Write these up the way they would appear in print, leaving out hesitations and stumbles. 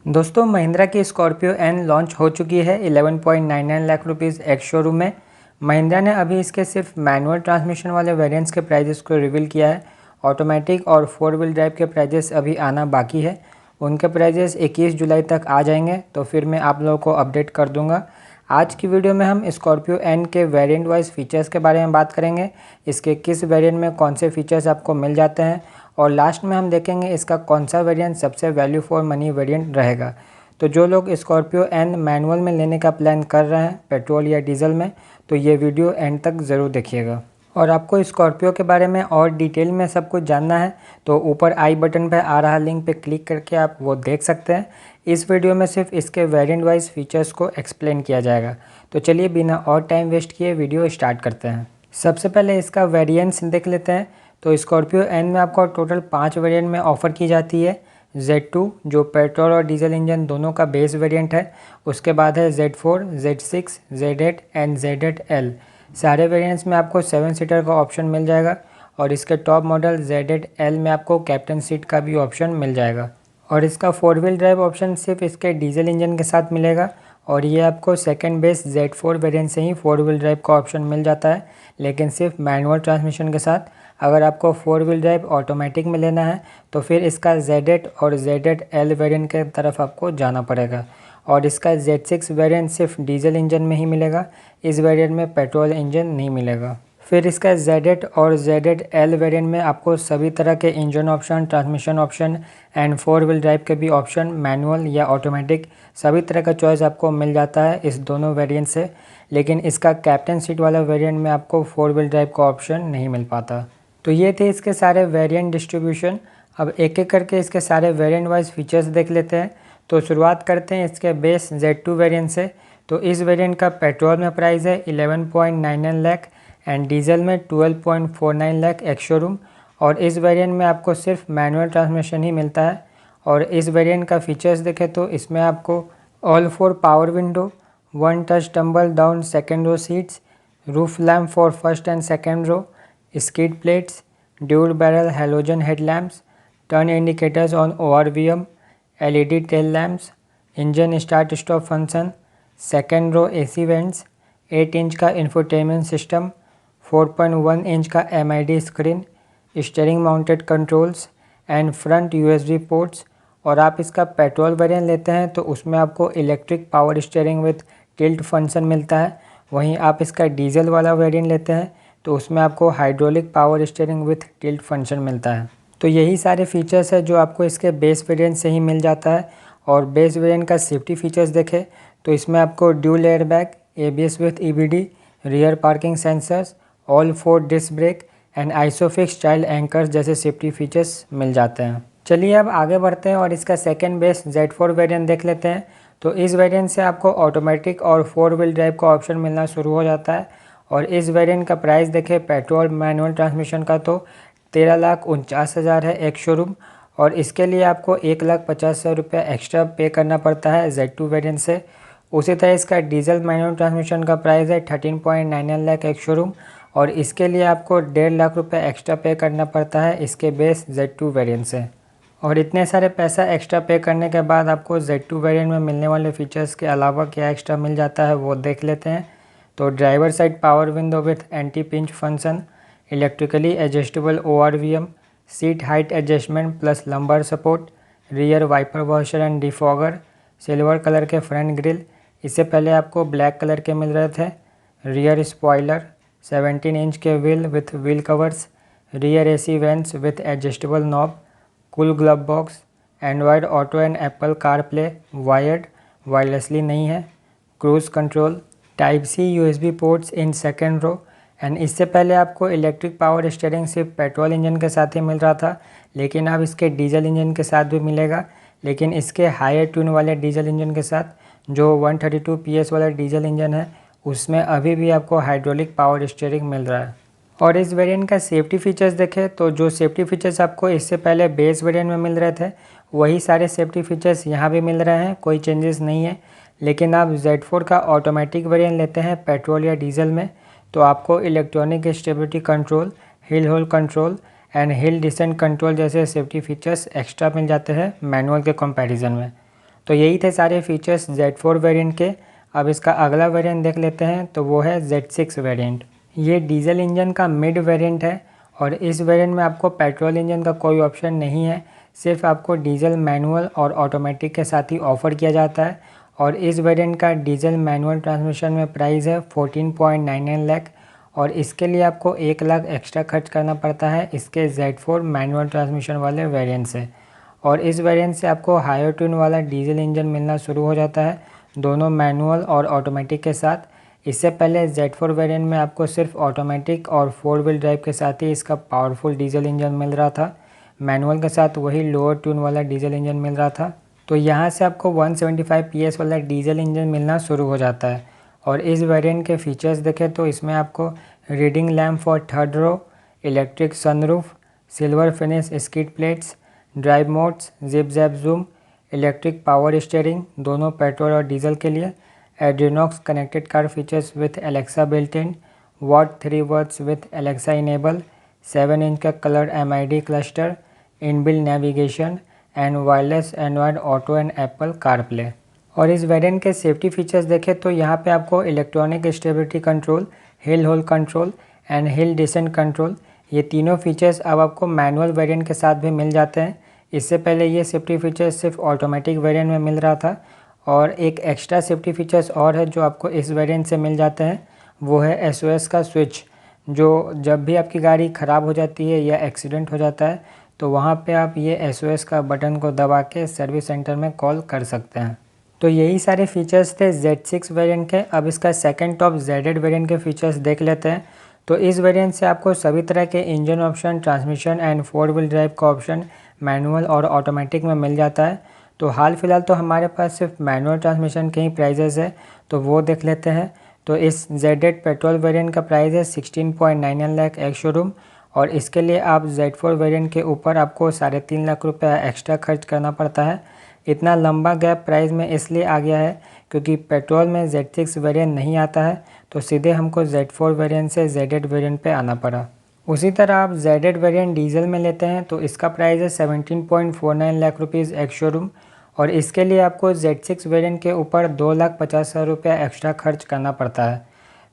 दोस्तों महिंद्रा की Scorpio N launch हो चुकी है 11.99 लाख रुपीज़ एक्स शोरूम में। महिंद्रा ने अभी इसके सिर्फ मैनुअल ट्रांसमिशन वाले वेरिएंट्स के प्राइजेस को रिवील किया है। ऑटोमेटिक और 4 व्हील ड्राइव के प्राइजेस अभी आना बाकी है। उनके प्राइजेस 21 जुलाई तक आ जाएंगे, तो फिर मैं आप लोगों को अपडेट कर दूंगा। आज की वीडियो में हम स्कॉर्पियो एन के वेरिएंट वाइज फीचर्स के बारे में बात करेंगे। इसके किस वेरिएंट में कौन से फीचर्स आपको मिल जाते हैं, और लास्ट में हम देखेंगे इसका कौन सा वेरिएंट सबसे वैल्यू फॉर मनी वेरिएंट रहेगा। तो जो लोग स्कॉर्पियो एन मैनुअल में लेने का प्लान कर रहे हैं, पेट्रोल या डीजल में, तो ये वीडियो एंड तक ज़रूर देखिएगा। और आपको स्कॉर्पियो के बारे में और डिटेल में सब कुछ जानना है तो ऊपर आई बटन पर आ रहा लिंक पे क्लिक करके आप वो देख सकते हैं। इस वीडियो में सिर्फ इसके वेरिएंट वाइज फीचर्स को एक्सप्लेन किया जाएगा। तो चलिए बिना और टाइम वेस्ट किए वीडियो स्टार्ट करते हैं। सबसे पहले इसका वेरिएंट्स देख लेते हैं। तो स्कॉर्पियो एन में आपको टोटल 5 वेरिएंट में ऑफ़र की जाती है। Z2 जो पेट्रोल और डीजल इंजन दोनों का बेस वेरिएंट है। उसके बाद है Z4, Z6, Z8 and Z8L। सारे वेरिएंट्स में आपको 7 सीटर का ऑप्शन मिल जाएगा, और इसके टॉप मॉडल Z8L में आपको कैप्टन सीट का भी ऑप्शन मिल जाएगा। और इसका 4 व्हील ड्राइव ऑप्शन सिर्फ इसके डीजल इंजन के साथ मिलेगा, और ये आपको सेकंड बेस Z4 वेरिएंट से ही 4 व्हील ड्राइव का ऑप्शन मिल जाता है, लेकिन सिर्फ मैनुअल ट्रांसमिशन के साथ। अगर आपको 4 व्हील ड्राइव ऑटोमेटिक में लेना है तो फिर इसका Z8 और Z8L वेरिएंट के तरफ आपको जाना पड़ेगा, और इसका Z6 वेरिएंट सिर्फ डीजल इंजन में ही मिलेगा। इस वेरिएंट में पेट्रोल इंजन नहीं मिलेगा। फिर इसका Z8 और Z8L वेरिएंट में आपको सभी तरह के engine option, transmission option and 4 wheel drive के भी ऑप्शन, मैनुअल या ऑटोमेटिक, सभी तरह का चॉइस आपको मिल जाता है इस दोनों वेरिएंट से। लेकिन इसका कैप्टन सीट वाला वेरिएंट में आपको 4 व्हील ड्राइव का ऑप्शन नहीं मिल पाता। तो ये थे इसके सारे वेरिएंट डिस्ट्रीब्यूशन। अब एक एक करके इसके सारे वेरिएंट वाइज फीचर्स देख लेते हैं। तो शुरुआत करते हैं इसके बेस Z2 वेरिएंट से। तो इस वेरिएंट का पेट्रोल में प्राइस है 11.99 लाख एंड डीजल में 12.49 लाख एक्स शोरूम। और इस वेरिएंट में आपको सिर्फ मैनुअल ट्रांसमिशन ही मिलता है। और इस वेरिएंट का फीचर्स देखें तो इसमें आपको all 4 power window, 1 touch tumble down second row seats, roof lamp for first and second row, skid plates, dual barrel halogen headlamps, turn indicators on ORVM, LED tail lamps, engine start stop function, second row AC vents, 8 inch का infotainment system, 4.1 inch का MID screen, steering mounted controls and front USB ports. और आप इसका petrol variant लेते हैं तो उसमें आपको electric power steering with tilt function मिलता है। वहीं आप इसका डीजल वाला वेरिएंट लेते हैं तो उसमें आपको hydraulic power steering with tilt function मिलता है। तो यही सारे फीचर्स है जो आपको इसके बेस वेरिएंट से ही मिल जाता है। और बेस वेरिएंट का सेफ्टी फीचर्स देखें तो इसमें आपको dual airbag, ABS with EBD, rear parking sensors, all 4 disc brake and isofix child anchors जैसे सेफ्टी फीचर्स मिल जाते हैं। चलिए अब आगे बढ़ते हैं और इसका सेकेंड बेस Z4 वेरिएंट देख लेते हैं। तो इस वेरिएंट से आपको ऑटोमेटिक और 4 व्हील ड्राइव का ऑप्शन मिलना शुरू हो जाता है। और इस वेरिएंट का प्राइस देखें पेट्रोल मैनुअल ट्रांसमिशन का तो 13,49,000 है एक शोरूम। और इसके लिए आपको 1,50,000 रुपये एक्स्ट्रा पे करना पड़ता है Z2 वेरिएंट से। उसी तरह इसका डीजल मैनुअल ट्रांसमिशन का प्राइस है 13.99 लाख एक शोरूम, और इसके लिए आपको 1.5 लाख रुपये एक्स्ट्रा पे करना पड़ता है इसके बेस Z2 वेरिएंट से। और इतने सारे पैसा एक्स्ट्रा पे करने के बाद आपको Z2 वेरिएंट में मिलने वाले फीचर्स के अलावा क्या एक्स्ट्रा मिल जाता है वो देख लेते हैं। तो driver side power window with anti pinch function, electrically adjustable ORVM, seat height adjustment plus lumbar support, rear wiper washer and defogger, silver colour के फ्रंट ग्रिल, इससे पहले आपको ब्लैक कलर के मिल रहे थे, रियर स्पॉइलर, 17 इंच के wheel with wheel covers, rear AC vents with adjustable knob, cool glove box, Android auto and Apple CarPlay wired, wirelessly नहीं है, cruise control, type C USB ports in second row. And इससे पहले आपको electric power steering सिर्फ petrol engine के साथ ही मिल रहा था, लेकिन अब इसके डीजल इंजन के साथ भी मिलेगा। लेकिन इसके हायर ट्यून वाले डीजल इंजन के साथ जो 132 PS वाला डीजल इंजन है उसमें अभी भी आपको हाइड्रोलिक पावर स्टीयरिंग मिल रहा है। और इस वेरिएंट का सेफ्टी फीचर्स देखें तो जो सेफ्टी फीचर्स आपको इससे पहले बेस वेरिएंट में मिल रहे थे वही सारे सेफ्टी फीचर्स यहाँ भी मिल रहे हैं, कोई चेंजेस नहीं है। लेकिन आप Z4 का ऑटोमेटिक वेरिएंट लेते हैं पेट्रोल या डीजल में तो आपको electronic stability control, hill hold control and hill descent control जैसे सेफ्टी फीचर्स एक्स्ट्रा मिल जाते हैं मैनुअल के कंपैरिजन में। तो यही थे सारे फीचर्स Z4 वेरिएंट के। अब इसका अगला वेरिएंट देख लेते हैं, तो वो है Z6 वेरिएंट। ये डीजल इंजन का मिड वेरिएंट है और इस वेरिएंट में आपको पेट्रोल इंजन का कोई ऑप्शन नहीं है, सिर्फ आपको डीजल मैनुअल और ऑटोमेटिक के साथ ही ऑफ़र किया जाता है। और इस वेरिएंट का डीजल मैनुअल ट्रांसमिशन में प्राइस है 14.99 लाख और इसके लिए आपको 1 लाख एक्स्ट्रा खर्च करना पड़ता है इसके Z4 मैनुअल ट्रांसमिशन वाले वेरिएंट से। और इस वेरिएंट से आपको हायर ट्यून वाला डीजल इंजन मिलना शुरू हो जाता है, दोनों मैनुअल और ऑटोमेटिक के साथ। इससे पहले Z4 वेरिएंट में आपको सिर्फ ऑटोमेटिक और 4 व्हील ड्राइव के साथ ही इसका पावरफुल डीजल इंजन मिल रहा था, मैनुअल के साथ वही लोअर ट्यून वाला डीजल इंजन मिल रहा था। तो यहाँ से आपको 175 PS वाला डीजल इंजन मिलना शुरू हो जाता है। और इस वेरिएंट के फीचर्स देखें तो इसमें आपको reading lamp for third row, electric sunroof, silver finish skid plates, drive modes, zip zap zoom, electric power steering दोनों पेट्रोल और डीजल के लिए, AdrenoX connected car features with Alexa built in, what 3 words with Alexa enable, 7 inch का colour MID cluster, inbuilt navigation and wireless Android auto and Apple CarPlay. और इस variant के safety features देखें तो यहाँ पे आपको electronic stability control, hill hold control and hill descent control, ये तीनों फीचर्स अब आपको मैनुअल वेरिएंट के साथ भी मिल जाते हैं। इससे पहले ये सेफ्टी फीचर्स सिर्फ ऑटोमेटिक वेरिएंट में मिल रहा था। और एक एक्स्ट्रा सेफ्टी फीचर्स और है जो आपको इस वेरिएंट से मिल जाते हैं, वो है SOS का स्विच, जो जब भी आपकी गाड़ी ख़राब हो जाती है या एक्सीडेंट हो जाता है तो वहाँ पे आप ये SOS का बटन को दबा के सर्विस सेंटर में कॉल कर सकते हैं। तो यही सारे फीचर्स थे Z6 वेरिएंट के। अब इसका सेकंड टॉप Z8 वेरिएंट के फीचर्स देख लेते हैं। तो इस वेरिएंट से आपको सभी तरह के engine option, transmission and 4 wheel drive का ऑप्शन मैनुअल और ऑटोमेटिक में मिल जाता है। तो हाल फिलहाल तो हमारे पास सिर्फ मैनुअल ट्रांसमिशन के ही प्राइजेस है, तो वो देख लेते हैं। तो इस Z8 पेट्रोल वेरिएंट का प्राइस है 16.99 लाख एक्स शोरूम और इसके लिए आप Z4 वेरिएंट के ऊपर आपको 3.5 लाख रुपये एक्स्ट्रा खर्च करना पड़ता है। इतना लंबा गैप प्राइस में इसलिए आ गया है क्योंकि पेट्रोल में Z6 वेरिएंट नहीं आता है, तो सीधे हमको Z4 वेरिएंट से Z8 वेरिएंट पे आना पड़ा। उसी तरह आप Z8 वेरिएंट डीजल में लेते हैं तो इसका प्राइस है 17.49 लाख रुपीज़ एक्स शोरूम और इसके लिए आपको Z6 वेरिएंट के ऊपर 2,50,000 रुपया एक्स्ट्रा खर्च करना पड़ता है।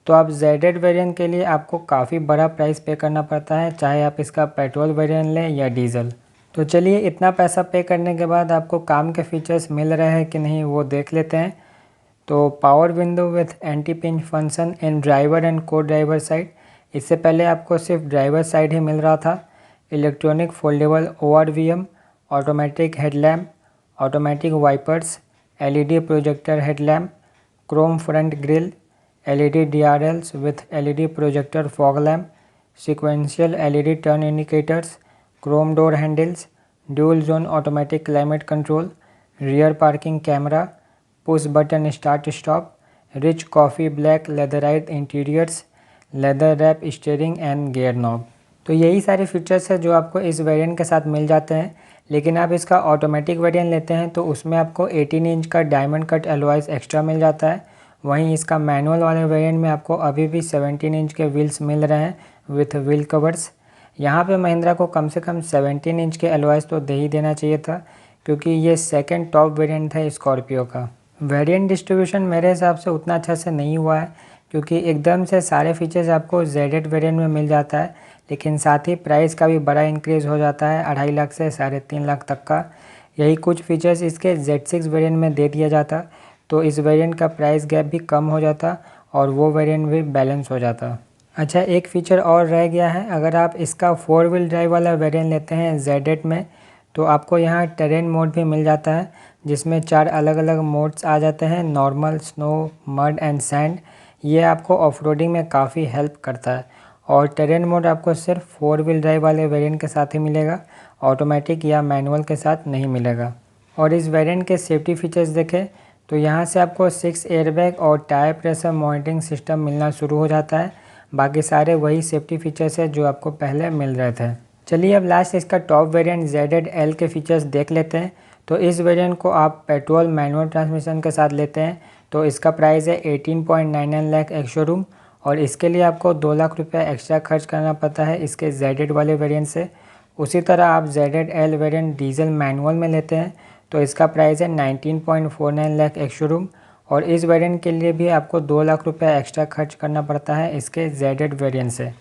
तो आप Z8 वेरिएंट के लिए आपको काफ़ी बड़ा प्राइस पे करना पड़ता है, चाहे आप इसका पेट्रोल वेरिएंट लें या डीजल। तो चलिए इतना पैसा पे करने के बाद आपको काम के फीचर्स मिल रहे हैं कि नहीं वो देख लेते हैं। तो power window with anti pinch function in driver and को ड्राइवर साइड, इससे पहले आपको सिर्फ ड्राइवर साइड ही मिल रहा था। Electronic foldable ORVM, automatic headlamp, automatic wipers, LED projector headlamp, chrome front grille, LED DRLs with LED projector fog lamp, sequential LED turn indicators, chrome door handles, dual zone automatic climate control, rear parking camera, push button start stop, rich coffee black leatherette interiors, leather wrap steering and gear knob. तो यही सारे features है जो आपको इस variant के साथ मिल जाते हैं। लेकिन आप इसका ऑटोमेटिक वेरिएंट लेते हैं तो उसमें आपको 18 इंच का डायमंड कट एलॉयज़ एक्स्ट्रा मिल जाता है। वहीं इसका मैनुअल वाले वेरिएंट में आपको अभी भी 17 इंच के व्हील्स मिल रहे हैं विथ व्हील कवर्स। यहाँ पे महिंद्रा को कम से कम 17 इंच के एलॉयज़ तो दे ही देना चाहिए था, क्योंकि ये सेकंड टॉप वेरिएंट है स्कॉर्पियो का। वेरिएंट डिस्ट्रीब्यूशन मेरे हिसाब से उतना अच्छा से नहीं हुआ है, क्योंकि एकदम से सारे फीचर्स आपको Z8 वेरिएंट में मिल जाता है, लेकिन साथ ही प्राइस का भी बड़ा इंक्रीज़ हो जाता है 2.5 लाख से 3.5 लाख तक का। यही कुछ फीचर्स इसके Z6 वेरिएंट में दे दिया जाता तो इस वेरिएंट का प्राइस गैप भी कम हो जाता और वो वेरिएंट भी बैलेंस हो जाता। अच्छा, एक फ़ीचर और रह गया है। अगर आप इसका 4 व्हील ड्राइव वाला वेरिएंट लेते हैं Z8 में तो आपको यहाँ टेरेन मोड भी मिल जाता है, जिसमें 4 अलग अलग मोड्स आ जाते हैं, normal, snow, mud and sand. ये आपको ऑफरोडिंग में काफ़ी हेल्प करता है। और टेरेन मोड आपको सिर्फ 4 व्हील ड्राइव वाले वेरिएंट के साथ ही मिलेगा, ऑटोमेटिक या मैनुअल के साथ नहीं मिलेगा। और इस वेरिएंट के सेफ्टी फीचर्स देखें तो यहाँ से आपको 6 एयरबैग और टायर प्रेशर मॉनिटरिंग सिस्टम मिलना शुरू हो जाता है। बाकी सारे वही सेफ्टी फीचर्स है जो आपको पहले मिल रहे थे। चलिए अब लास्ट इसका टॉप वेरिएंट Z8L के फीचर्स देख लेते हैं। तो इस वेरिएंट को आप पेट्रोल मैनुअल ट्रांसमिशन के साथ लेते हैं तो इसका प्राइस है 18.99 लाख एक्स शोरूम और इसके लिए आपको 2 लाख रुपये एक्स्ट्रा खर्च करना पड़ता है इसके Z8 वाले वेरिएंट से। उसी तरह आप Z8L वेरिएंट डीजल मैनुअल में लेते हैं तो इसका प्राइस है 19.49 लाख एक्स शोरूम। और इस वेरिएंट के लिए भी आपको 2 लाख रुपये एक्स्ट्रा खर्च करना पड़ता है इसके जेड वेरिएंट से।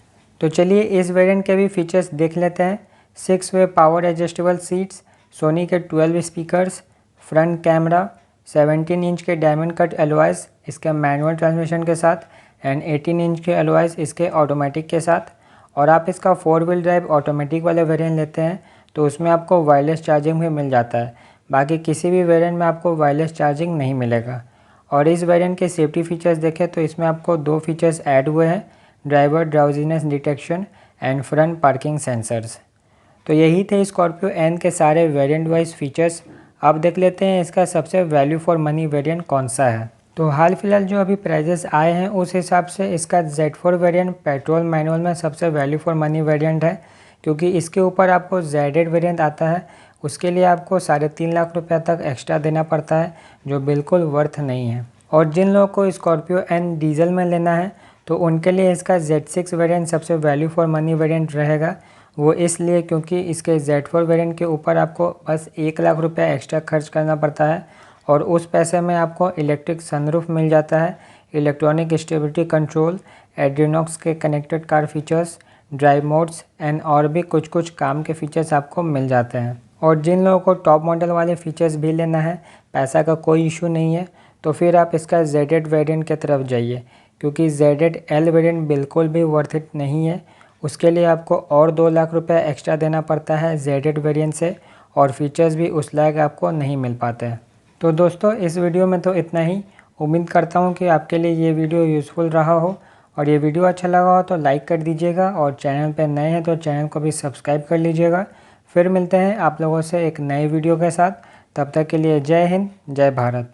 तो चलिए इस वेरिएंट के भी फीचर्स देख लेते हैं। 6 वे पावर एडजस्टेबल सीट्स, सोनी के 12 स्पीकर्स, फ्रंट कैमरा, 17 इंच के डायमंड कट एलॉयज़ इसके मैनुअल ट्रांसमिशन के साथ एंड 18 इंच के एलॉयज़ इसके ऑटोमेटिक के साथ। और आप इसका 4 व्हील ड्राइव ऑटोमेटिक वाले वेरिएंट लेते हैं तो उसमें आपको वायरलेस चार्जिंग भी मिल जाता है। बाकी किसी भी वेरिएंट में आपको वायरलेस चार्जिंग नहीं मिलेगा। और इस वेरिएंट के सेफ्टी फीचर्स देखें तो इसमें आपको 2 फीचर्स ऐड हुए हैं, driver drowsiness detection and front parking sensors. तो यही थे स्कॉर्पियो एन के सारे वेरिएंट वाइज फीचर्स। अब देख लेते हैं इसका सबसे वैल्यू फॉर मनी वेरिएंट कौन सा है। तो हाल फिलहाल जो अभी प्राइजेस आए हैं उस हिसाब से इसका Z4 वेरिएंट पेट्रोल मैनुअल में सबसे वैल्यू फॉर मनी वेरिएंट है, क्योंकि इसके ऊपर आपको Z8 वेरिएंट आता है, उसके लिए आपको 3.5 लाख रुपये तक एक्स्ट्रा देना पड़ता है, जो बिल्कुल वर्थ नहीं है। और जिन लोगों को स्कॉर्पियो एन डीजल में लेना है तो उनके लिए इसका Z6 वेरिएंट सबसे वैल्यू फॉर मनी वेरिएंट रहेगा। वो इसलिए क्योंकि इसके Z4 वेरिएंट के ऊपर आपको बस 1 लाख रुपये एक्स्ट्रा खर्च करना पड़ता है और उस पैसे में आपको इलेक्ट्रिक सनरूफ मिल जाता है, इलेक्ट्रॉनिक स्टेबिलिटी कंट्रोल, एड्रीनॉक्स के connected car features, drive modes and और भी कुछ कुछ काम के फीचर्स आपको मिल जाते हैं। और जिन लोगों को टॉप मॉडल वाले फीचर्स भी लेना है, पैसा का कोई इशू नहीं है, तो फिर आप इसका Z8 वेरिएंट की तरफ जाइए, क्योंकि Z8L वेरिएंट बिल्कुल भी वर्थ इट नहीं है। उसके लिए आपको और 2 लाख रुपये एक्स्ट्रा देना पड़ता है Z8 वेरिएंट से, और फीचर्स भी उस लायक आपको नहीं मिल पाते हैं। तो दोस्तों इस वीडियो में तो इतना ही। उम्मीद करता हूँ कि आपके लिए ये वीडियो यूज़फुल रहा हो, और ये वीडियो अच्छा लगा हो तो लाइक कर दीजिएगा, और चैनल पर नए हैं तो चैनल को भी सब्सक्राइब कर लीजिएगा। फिर मिलते हैं आप लोगों से एक नई वीडियो के साथ। तब तक के लिए जय हिंद, जय भारत।